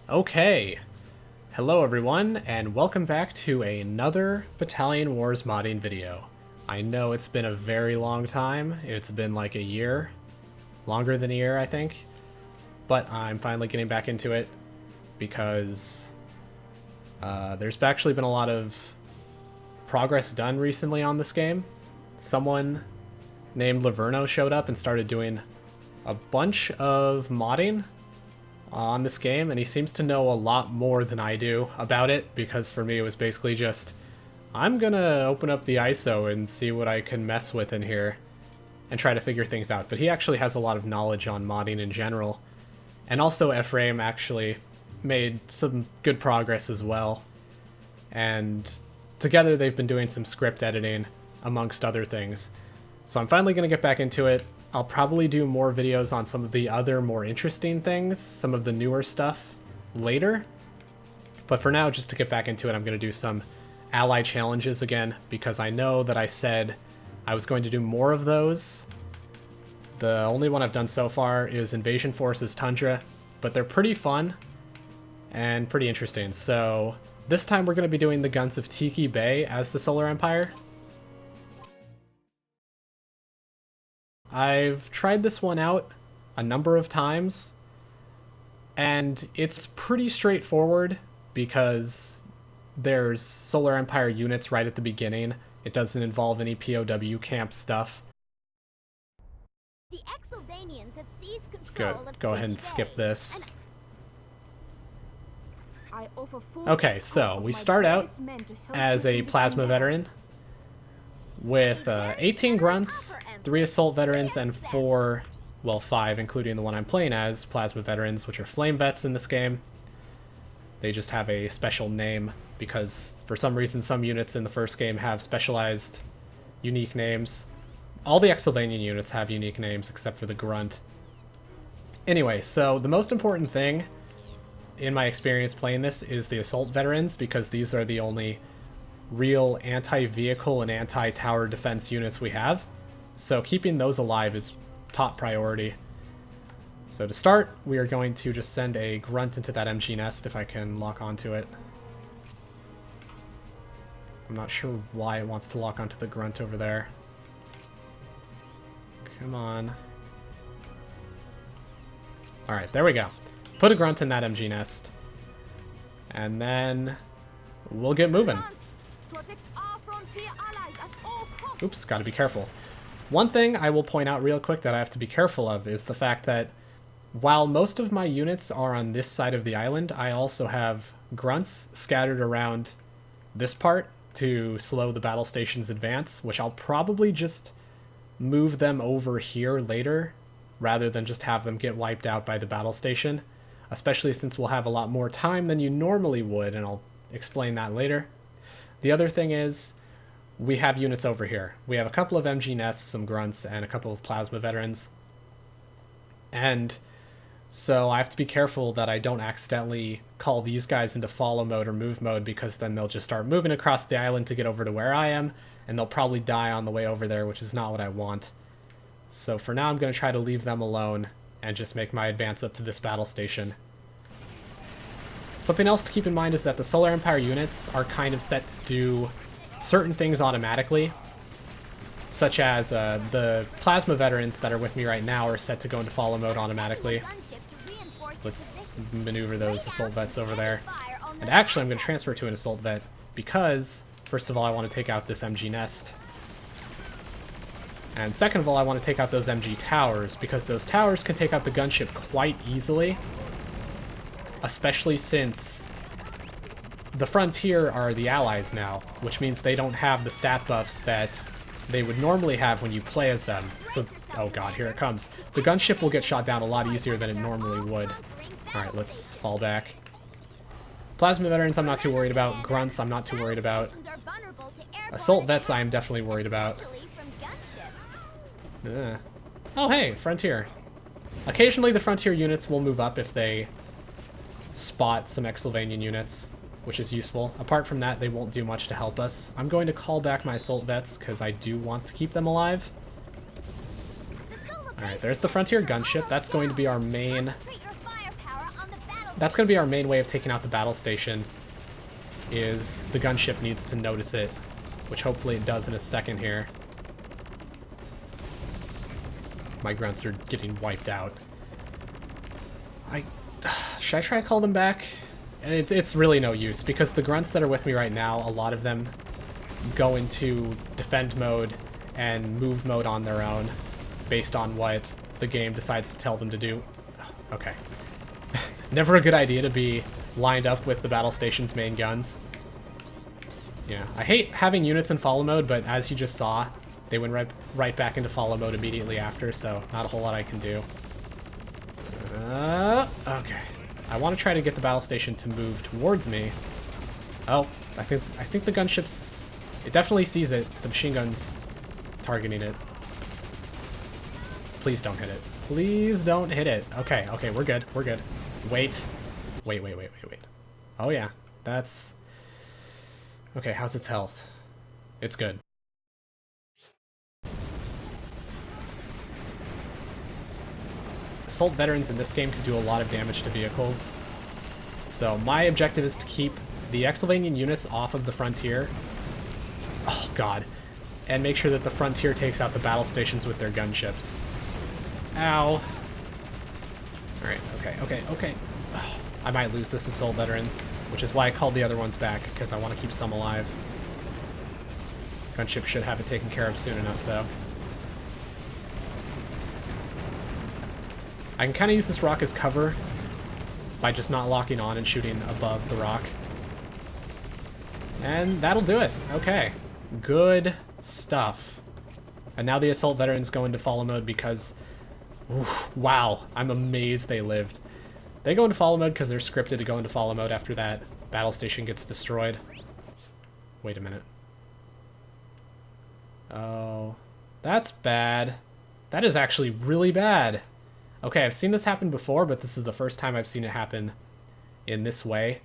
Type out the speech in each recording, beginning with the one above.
Okay, hello everyone, and welcome back to another Battalion Wars modding video. I know it's been a very long time, it's been like a year, longer than a year I think, but I'm finally getting back into it because there's actually been a lot of progress done recently on this game. Someone named Laverno showed up and started doing a bunch of modding on this game, and he seems to know a lot more than I do about it, because for me it was basically just, I'm gonna open up the ISO and see what I can mess with in here and try to figure things out. But he actually has a lot of knowledge on modding in general. And also Ephraim actually made some good progress as well. And together they've been doing some script editing, amongst other things. So I'm finally gonna get back into it. I'll probably do more videos on some of the other more interesting things, some of the newer stuff later. But for now, just to get back into it, I'm going to do some ally challenges again, because I know that I said I was going to do more of those. The only one I've done so far is Invasion Forces Tundra, but they're pretty fun and pretty interesting. So this time we're going to be doing the Guns of Tiki Bay as the Solar Empire. I've tried this one out a number of times, and it's pretty straightforward because there's Solar Empire units right at the beginning. It doesn't involve any POW camp stuff. The Exylvanians have seized It's control good. of Go ahead and Tiki skip Bay, this. and Okay, so we start out as a plasma veteran with 18 grunts, 3 assault veterans, and 5, including the one I'm playing as, plasma veterans, which are flame vets in this game. They just have a special name because for some reason some units in the first game have specialized unique names. All the Exylvanian units have unique names except for the grunt. Anyway, so the most important thing in my experience playing this is the assault veterans, because these are the only real anti-vehicle and anti-tower defense units we have. So keeping those alive is top priority. So to start, we are going to just send a grunt into that MG nest if I can lock onto it. I'm not sure why it wants to lock onto the grunt over there. Come on. Alright, there we go. Put a grunt in that MG nest. And then we'll get moving. Oops, gotta be careful. One thing I will point out real quick that I have to be careful of is the fact that while most of my units are on this side of the island, I also have grunts scattered around this part to slow the battle station's advance, which I'll probably just move them over here later rather than just have them get wiped out by the battle station, especially since we'll have a lot more time than you normally would, and I'll explain that later. The other thing is, we have units over here. We have a couple of MG nests, some grunts, and a couple of plasma veterans. And so I have to be careful that I don't accidentally call these guys into follow mode or move mode, because then they'll just start moving across the island to get over to where I am, and they'll probably die on the way over there, which is not what I want. So for now I'm going to try to leave them alone and just make my advance up to this battle station. Something else to keep in mind is that the Solar Empire units are kind of set to do certain things automatically, such as the plasma veterans that are with me right now are set to go into follow mode automatically. Let's maneuver those assault vets over there. And actually I'm going to transfer to an assault vet because, first of all, I want to take out this MG nest. And second of all, I want to take out those MG towers, because those towers can take out the gunship quite easily, especially since the Frontier are the allies now, which means they don't have the stat buffs that they would normally have when you play as them. So, oh god, here it comes. The gunship will get shot down a lot easier than it normally would. Alright, let's fall back. Plasma veterans I'm not too worried about. Grunts I'm not too worried about. Assault vets I am definitely worried about. Oh hey, Frontier. Occasionally the Frontier units will move up if they spot some Exylvanian units, which is useful. Apart from that, they won't do much to help us. I'm going to call back my assault vets because I do want to keep them alive. Alright, there's the Frontier gunship. That's going to be our main that's going to be our main way of taking out the battle station, is the gunship needs to notice it, which hopefully it does in a second here. My grunts are getting wiped out. Should I try to call them back? It's really no use, because the grunts that are with me right now, a lot of them go into defend mode and move mode on their own, based on what the game decides to tell them to do. Okay. Never a good idea to be lined up with the battle station's main guns. Yeah, I hate having units in follow mode, but as you just saw, they went right back into follow mode immediately after, so not a whole lot I can do. Okay. I want to try to get the battle station to move towards me. Oh, I think the gunship's... It definitely sees it. The machine gun's targeting it. Please don't hit it. Please don't hit it. Okay, okay, we're good. We're good. Wait. Wait. Oh yeah, that's... Okay, how's its health? It's good. Assault veterans in this game can do a lot of damage to vehicles. So my objective is to keep the Exylvanian units off of the frontier. Oh god. And make sure that the frontier takes out the battle stations with their gunships. Ow. Alright, okay. Oh, I might lose this assault veteran, which is why I called the other ones back, because I want to keep some alive. Gunship should have it taken care of soon enough, though. I can kind of use this rock as cover by just not locking on and shooting above the rock. And that'll do it. Okay. Good stuff. And now the assault veterans go into follow mode because... Oof, wow, I'm amazed they lived. They go into follow mode because they're scripted to go into follow mode after that battle station gets destroyed. Wait a minute. Oh, that's bad. That is actually really bad. Okay, I've seen this happen before, but this is the first time I've seen it happen in this way.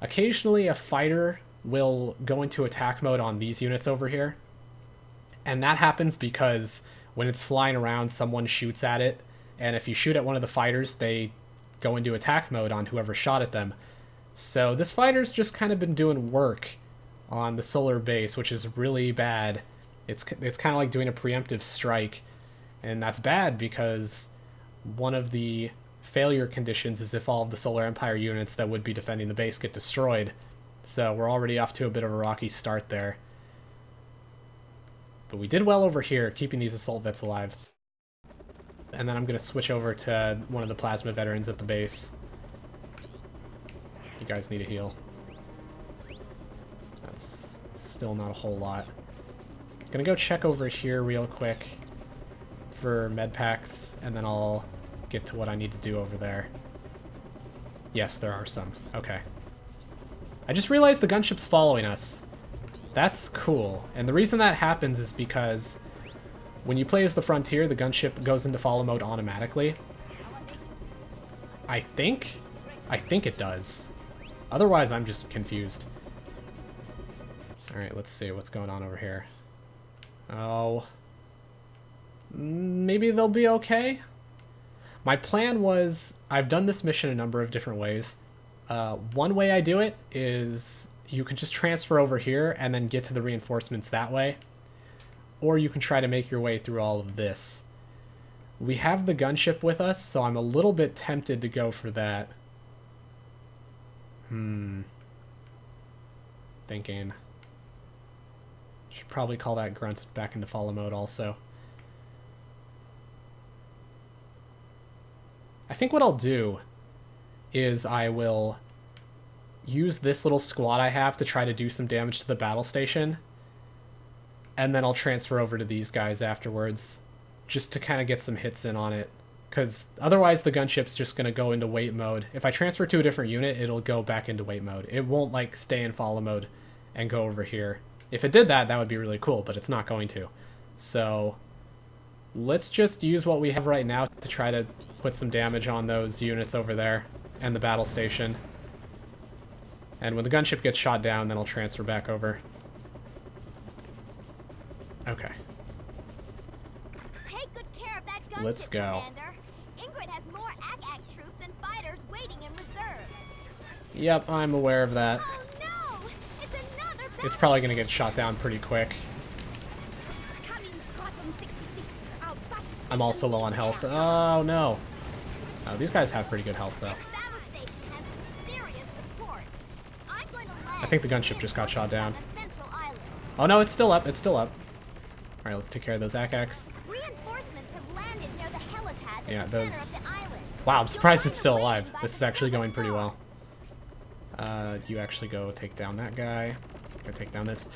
Occasionally, a fighter will go into attack mode on these units over here. And that happens because when it's flying around, someone shoots at it. And if you shoot at one of the fighters, they go into attack mode on whoever shot at them. So this fighter's just kind of been doing work on the solar base, which is really bad. It's kind of like doing a preemptive strike. And that's bad because... one of the failure conditions is if all of the Solar Empire units that would be defending the base get destroyed. So we're already off to a bit of a rocky start there. But we did well over here, keeping these assault vets alive. And then I'm going to switch over to one of the plasma veterans at the base. You guys need a heal. That's still not a whole lot. Gonna go check over here real quick for med packs, and then I'll get to what I need to do over there. Yes, there are some. Okay. I just realized the gunship's following us. That's cool. And the reason that happens is because when you play as the Frontier, the gunship goes into follow mode automatically. I think it does. Otherwise, I'm just confused. Alright, let's see what's going on over here. Oh... maybe they'll be okay? My plan was... I've done this mission a number of different ways. One way I do it is you can just transfer over here and then get to the reinforcements that way. Or you can try to make your way through all of this. We have the gunship with us, so I'm a little bit tempted to go for that. Thinking. Should probably call that grunt back into follow mode also. I think what I'll do is I will use this little squad I have to try to do some damage to the battle station. And then I'll transfer over to these guys afterwards, just to kind of get some hits in on it. Because otherwise the gunship's just going to go into wait mode. If I transfer to a different unit, it'll go back into wait mode. It won't like stay in follow mode and go over here. If it did that, that would be really cool, but it's not going to. So let's just use what we have right now to try to put some damage on those units over there and the battle station. And when the gunship gets shot down, then I'll transfer back over. Okay. Take good care of that gunship, Let's go. Commander. Ingrid has more ACAC troops and fighters waiting in reserve. Yep, I'm aware of that. Oh no! It's another It's probably gonna get shot down pretty quick. I'm also low on health. Oh no. Oh, these guys have pretty good health though. I think the gunship just got shot down. Oh no, it's still up. It's still up. Alright, let's take care of those ACACs. Yeah, those... Wow, I'm surprised it's still alive. This is actually going pretty well. You actually go take down that guy. Go take down this.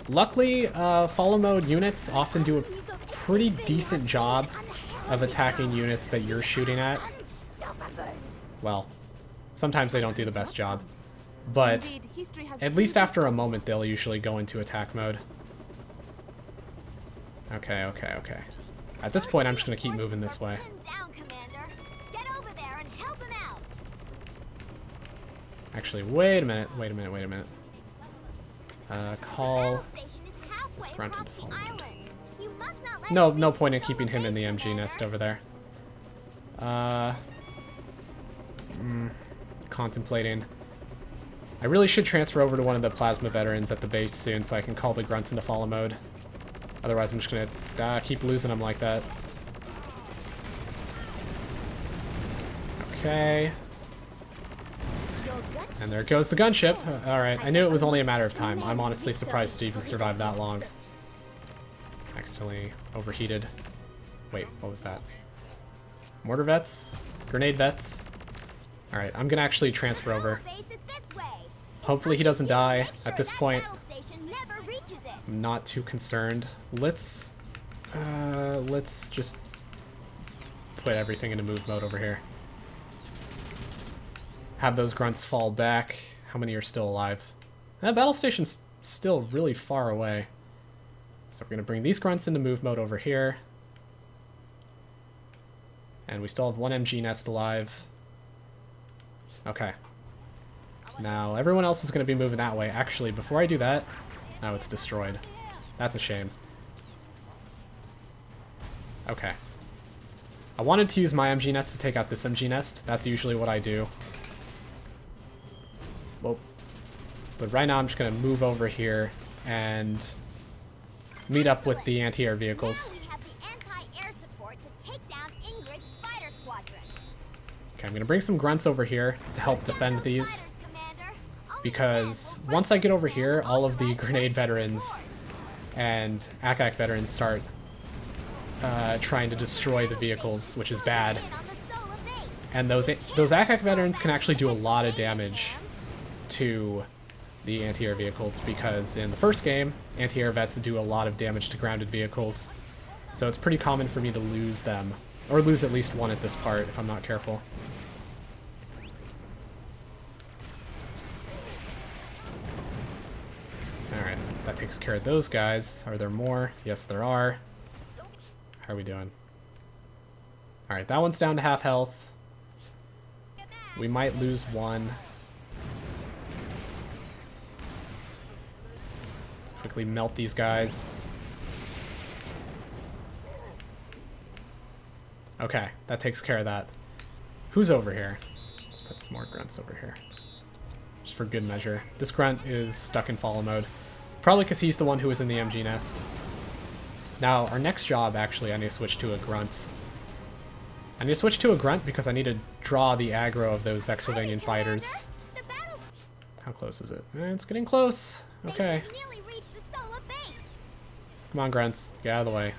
Luckily, follow mode units often do a pretty decent job of attacking units that you're shooting at. Well, sometimes they don't do the best job. But at least after a moment, they'll usually go into attack mode. Okay, okay, okay. At this point, I'm just going to keep moving this way. Actually, wait a minute, wait a minute, wait a minute. Call this grunt into follow mode. No point in keeping him in the MG nest over there. Contemplating. I really should transfer over to one of the plasma veterans at the base soon so I can call the grunts into follow mode. Otherwise, I'm just gonna keep losing them like that. Okay. And there goes the gunship. Alright, I knew it was only a matter of time. I'm honestly surprised it even survived that long. Accidentally overheated. Wait, what was that? Mortar vets? Grenade vets? Alright, I'm gonna actually transfer over. Hopefully he doesn't die. At this point, I'm not too concerned. Let's just put everything into move mode over here. Have those grunts fall back. How many are still alive? That battle station's still really far away. So we're gonna bring these grunts into move mode over here. And we still have one MG nest alive. Okay. Now, everyone else is going to be moving that way. Actually, before I do that... Oh, it's destroyed. That's a shame. Okay. I wanted to use my MG nest to take out this MG nest. That's usually what I do. Well, but right now I'm just going to move over here and meet up with the anti-air vehicles. Okay, I'm going to bring some grunts over here to help defend these. Because once I get over here, all of the grenade veterans and ACAC veterans start trying to destroy the vehicles, which is bad. And those ACAC veterans can actually do a lot of damage to the anti-air vehicles, because in the first game, anti-air vets do a lot of damage to grounded vehicles. So it's pretty common for me to lose them, or lose at least one at this part if I'm not careful. Alright, that takes care of those guys. Are there more? Yes, there are. How are we doing? Alright, that one's down to half health. We might lose one. Quickly melt these guys. Okay, that takes care of that. Who's over here? Let's put some more grunts over here. Just for good measure. This grunt is stuck in follow mode. Probably because he's the one who was in the MG nest. Now, our next job, actually, I need to switch to a grunt. I need to switch to a grunt because I need to draw the aggro of those Exylvanian fighters. How close is it? It's getting close. Okay. Come on, grunts. Get out of the way.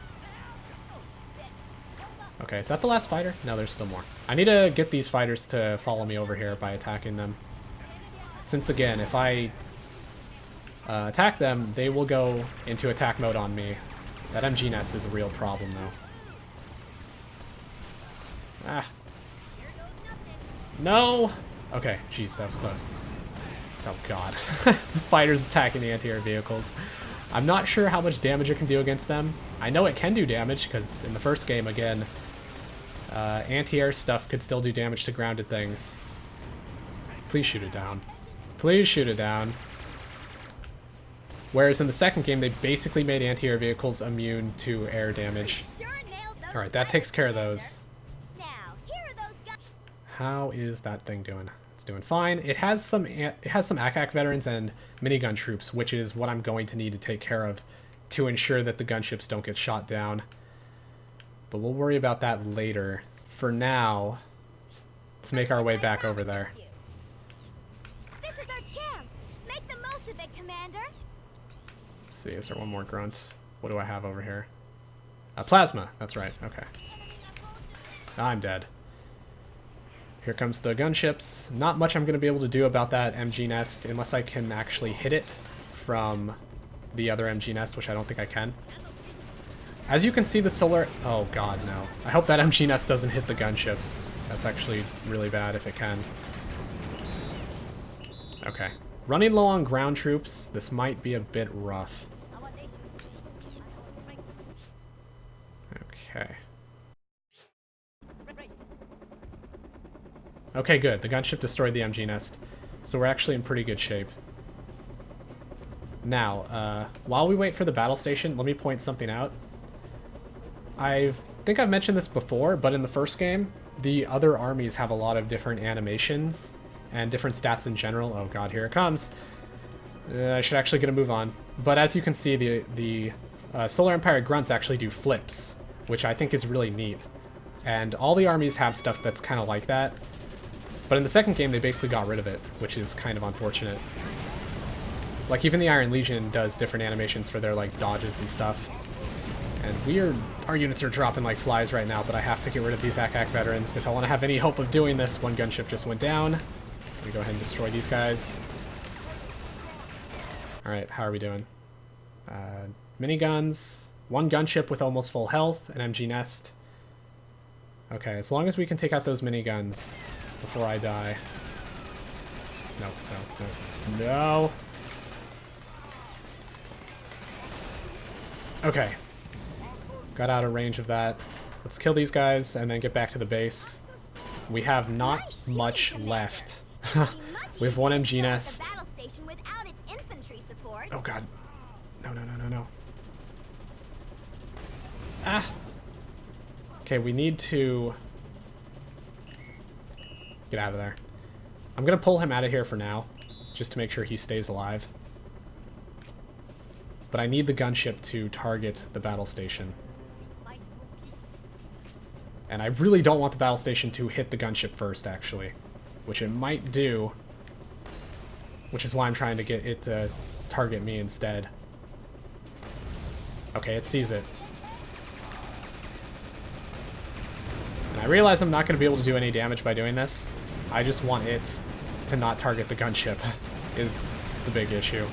Okay, is that the last fighter? No, there's still more. I need to get these fighters to follow me over here by attacking them. Since, again, if I attack them, they will go into attack mode on me. That MG nest is a real problem, though. Ah. No! Okay, jeez, that was close. Oh, God. Fighters attacking the anti-air vehicles. I'm not sure how much damage it can do against them. I know it can do damage, because in the first game, again, anti-air stuff could still do damage to grounded things. Please shoot it down. Please shoot it down. Whereas in the second game, they basically made anti-air vehicles immune to air damage. Alright, that takes care of those. How is that thing doing? It's doing fine. It has some ACAC veterans and minigun troops, which is what I'm going to need to take care of to ensure that the gunships don't get shot down. But we'll worry about that later. For now, let's make our way back over there. This is our chance. Make the most of it, Commander. Let's see, is there one more grunt? What do I have over here? Plasma, that's right, okay. I'm dead. Here comes the gunships. Not much I'm going to be able to do about that MG nest unless I can actually hit it from the other MG nest, which I don't think I can. As you can see, the solar... Oh god, no. I hope that MG nest doesn't hit the gunships. That's actually really bad if it can. Okay. Running low on ground troops, this might be a bit rough. Okay. Okay, good. The gunship destroyed the MG nest. So we're actually in pretty good shape. Now, while we wait for the battle station, let me point something out. I think I've mentioned this before, but in the first game, the other armies have a lot of different animations and different stats in general. Oh god, here it comes. I should actually get a move on. But as you can see, the Solar Empire grunts actually do flips, which I think is really neat. And all the armies have stuff that's kind of like that. But in the second game, they basically got rid of it, which is kind of unfortunate. Like, even the Iron Legion does different animations for their, like, dodges and stuff. And our units are dropping like flies right now, but I have to get rid of these ACAC veterans if I want to have any hope of doing this. One gunship just went down. Let me go ahead and destroy these guys. Alright, how are we doing? Miniguns. One gunship with almost full health. An MG nest. Okay, as long as we can take out those miniguns before I die. No, no, no. No! Okay. Got out of range of that. Let's kill these guys and then get back to the base. We have not much left. We have one MG nest. Oh god. No, no, no, no, no. Ah! Okay, we need to get out of there. I'm gonna pull him out of here for now, just to make sure he stays alive. But I need the gunship to target the battle station. And I really don't want the battle station to hit the gunship first, actually. Which it might do. Which is why I'm trying to get it to target me instead. Okay, it sees it. And I realize I'm not going to be able to do any damage by doing this. I just want it to not target the gunship, is the big issue.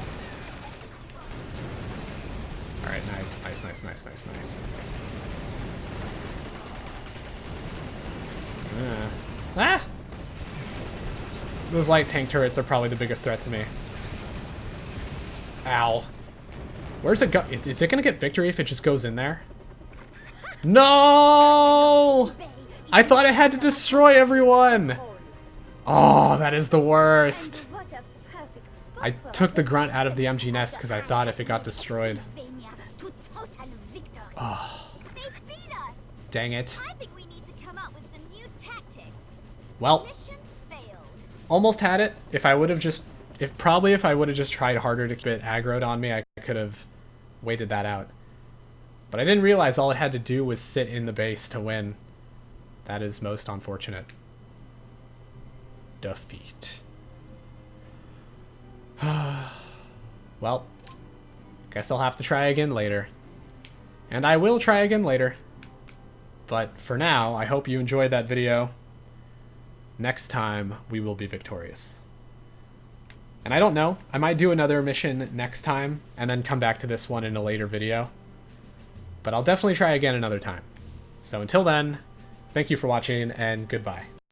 Alright, nice, nice, nice, nice, nice, nice. Ah! Those light tank turrets are probably the biggest threat to me. Ow. Where's it go? Is it gonna get victory if it just goes in there? No! I thought it had to destroy everyone! Oh, that is the worst. I took the grunt out of the MG nest because I thought if it got destroyed. Oh. Dang it. Well, almost had it. If I would have just, if I would have just tried harder to keep it aggroed on me, I could have waited that out. But I didn't realize all it had to do was sit in the base to win. That is most unfortunate. Defeat. Well, guess I'll have to try again later. And I will try again later. But for now, I hope you enjoyed that video. Next time, we will be victorious. And I don't know, I might do another mission next time, and then come back to this one in a later video. But I'll definitely try again another time. So until then, thank you for watching, and goodbye.